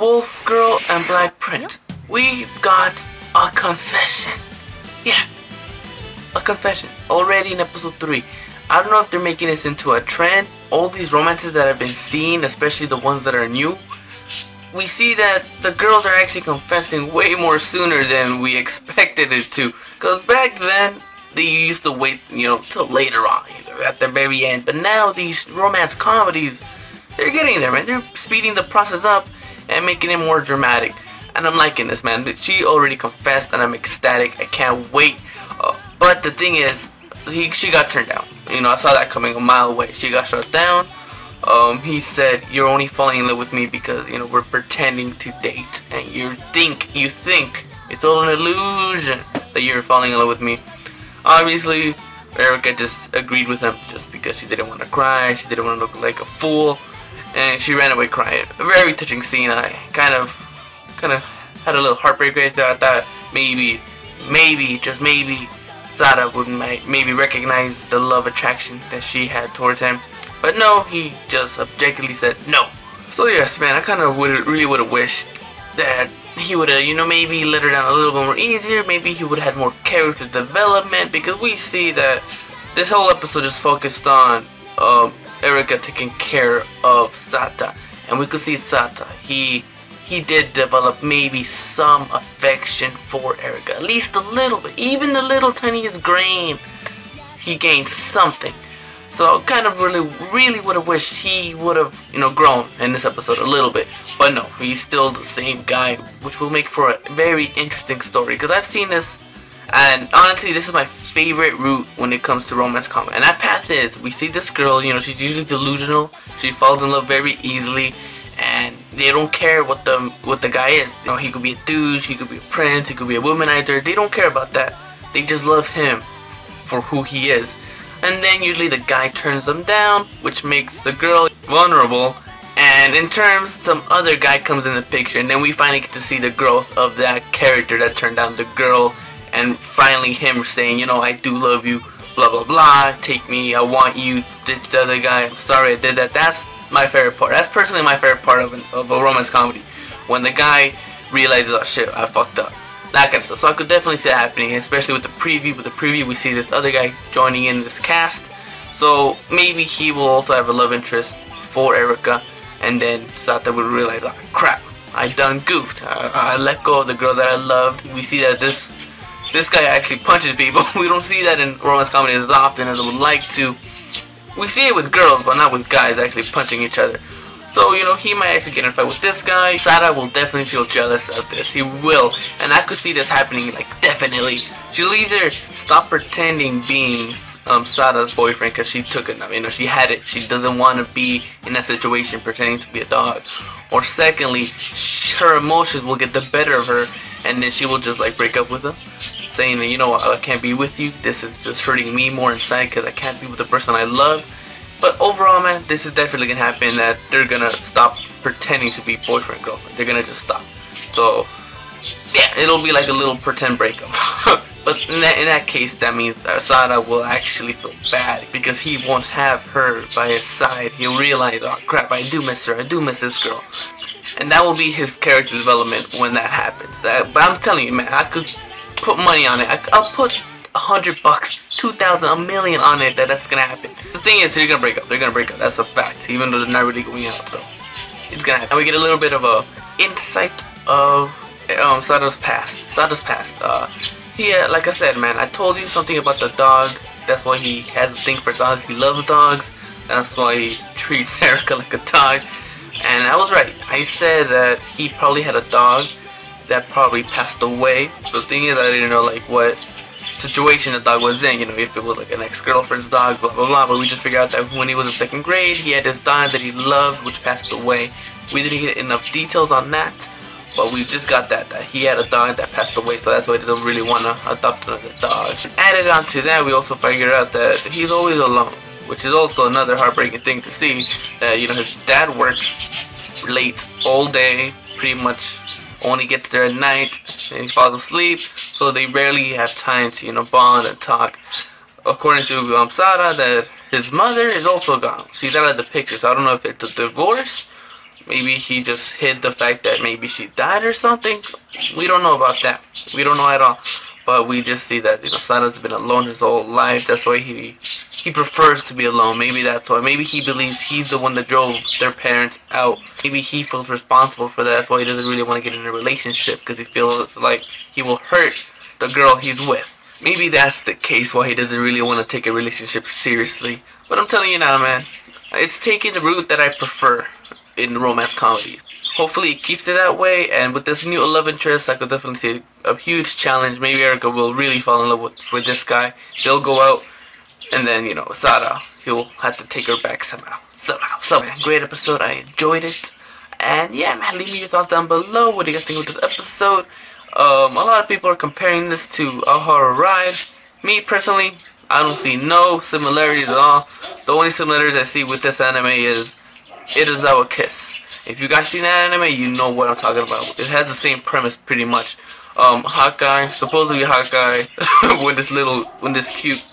Wolf Girl and Black Prince, we got a confession. Yeah, a confession already in episode 3. I don't know if they're making this into a trend. All these romances that I've been seeing, especially the ones that are new, we see that the girls are actually confessing way more sooner than we expected it to. Because back then, they used to wait, till later on, at the very end. But now these romance comedies, they're getting there, man. They're speeding the process up and making it more dramatic. And I'm liking this, man. She already confessed and I'm ecstatic. I can't wait. But the thing is, she got turned down. I saw that coming a mile away. She got shut down. He said, "You're only falling in love with me because, we're pretending to date. And you think it's all an illusion that you're falling in love with me." Obviously, Erika just agreed with him just because she didn't want to cry. She didn't want to look like a fool. And she ran away crying. A very touching scene. I kind of had a little heartbreak right there. I thought maybe, just maybe, Sata would maybe recognize the love attraction that she had towards him. But no, he just objectively said no. So yes, man, I kind of really would have wished that he would have, maybe let her down a little bit more easier. Maybe he would have had more character development, because we see that this whole episode just focused on Erika taking care of Sata. And we could see Sata, he did develop maybe some affection for Erika. At least a little bit. Even the little tiniest grain, he gained something. So kind of really would have wished he would have, grown in this episode a little bit. But no, he's still the same guy, which will make for a very interesting story. Because I've seen this, and honestly, this is my favorite route when it comes to romance comedy. And that path is, we see this girl, she's usually delusional. She falls in love very easily. And they don't care what the guy is. He could be a douche, he could be a prince, he could be a womanizer. They don't care about that. They just love him for who he is. And then usually the guy turns them down, which makes the girl vulnerable. And in terms, some other guy comes in the picture, and then we finally get to see the growth of that character that turned down the girl. And finally him saying, I do love you, blah blah blah, take me, I want you. The other guy, I'm sorry I did that. That's my favorite part. That's personally my favorite part of a romance comedy. When the guy realizes, oh shit, I fucked up. That kind of stuff. So I could definitely see that happening, especially with the preview. With the preview, we see this other guy joining in this cast. So maybe he will also have a love interest for Erika. And then Sata will realize, oh crap, I done goofed. I let go of the girl that I loved. We see that this guy actually punches people. We don't see that in romance comedy as often as I would like to. We see it with girls, but not with guys actually punching each other. So, he might actually get in a fight with this guy. Sata will definitely feel jealous of this. He will. And I could see this happening, definitely. She'll either stop pretending being Sata's boyfriend because she took it. She had it. She doesn't want to be in that situation pretending to be a dog. Or secondly, her emotions will get the better of her. And then she will just, break up with him. Saying that, I can't be with you. This is just hurting me more inside because I can't be with the person I love. But overall, man, this is definitely going to happen, that they're going to stop pretending to be boyfriend, girlfriend. They're going to just stop. So, yeah, it'll be like a little pretend breakup. But in that case, that means Sata will actually feel bad because he won't have her by his side. He'll realize, oh crap, I do miss her. I do miss this girl. And that will be his character development when that happens. But I'm telling you, man, I could put money on it. I'll put $100, $2,000, $1 million on it that's gonna happen. The thing is, they're gonna break up. They're gonna break up. That's a fact. Even though they're not really going out, so it's gonna happen. And we get a little bit of a insight of Sata's past. Like I said, man, I told you something about the dog. That's why he has a thing for dogs. He loves dogs. That's why he treats Erika like a dog. And I was right. I said that he probably had a dog that probably passed away. The thing is, I didn't know what situation the dog was in, if it was an ex-girlfriend's dog, blah blah blah. But we just figured out that when he was in 2nd grade, he had this dog that he loved, which passed away. We didn't get enough details on that, but we just got that he had a dog that passed away, so that's why he doesn't really want to adopt another dog. Added on to that, we also figured out that he's always alone, which is also another heartbreaking thing to see. That his dad works late all day, pretty much only gets there at night, and he falls asleep, so they rarely have time to bond and talk. According to Sata, that his mother is also gone. She's out of the picture, so I don't know if it's a divorce Maybe he just hid the fact that maybe she died or something. We don't know about that. We don't know at all. But we just see that, you know, Sata's been alone his whole life. That's why he prefers to be alone. Maybe that's why. Maybe he believes he's the one that drove their parents out. Maybe he feels responsible for that. That's why he doesn't really want to get in a relationship, because he feels like he will hurt the girl he's with. Maybe that's the case why he doesn't really want to take a relationship seriously. But I'm telling you now, man, it's taking the route that I prefer in romance comedies. Hopefully it keeps it that way, and with this new love interest, I could definitely see a huge challenge. Maybe Erika will really fall in love with this guy. They'll go out, and then, you know, Sata, he'll have to take her back somehow. So, man, great episode. I enjoyed it. And yeah, man, leave me your thoughts down below. What do you guys think of this episode? A lot of people are comparing this to A Horror Ride. Me, personally, I don't see no similarities at all. The only similarities I see with this anime is It Is Our Kiss. If you guys seen that anime, you know what I'm talking about. It has the same premise pretty much. Hawkeye, supposedly Hawkeye, when this cute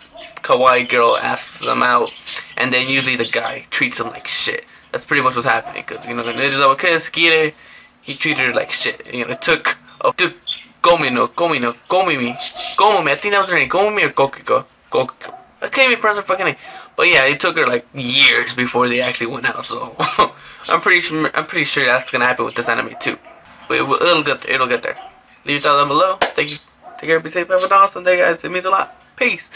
kawaii girl asks them out, and then usually the guy treats him like shit. That's pretty much what's happening, because, you know, It Is Our Kiss, Kire, he treated her like shit. You know, it took Gomi, I think that was her name, Gomi or Kokiko. I can't even pronounce her fucking name. But yeah, it took her like years before they actually went out, so I'm pretty sure that's gonna happen with this anime too. But it'll get there. It'll get there. Leave your thoughts down below. Thank you. Take care. Be safe. Have an awesome day, guys. It means a lot. Peace.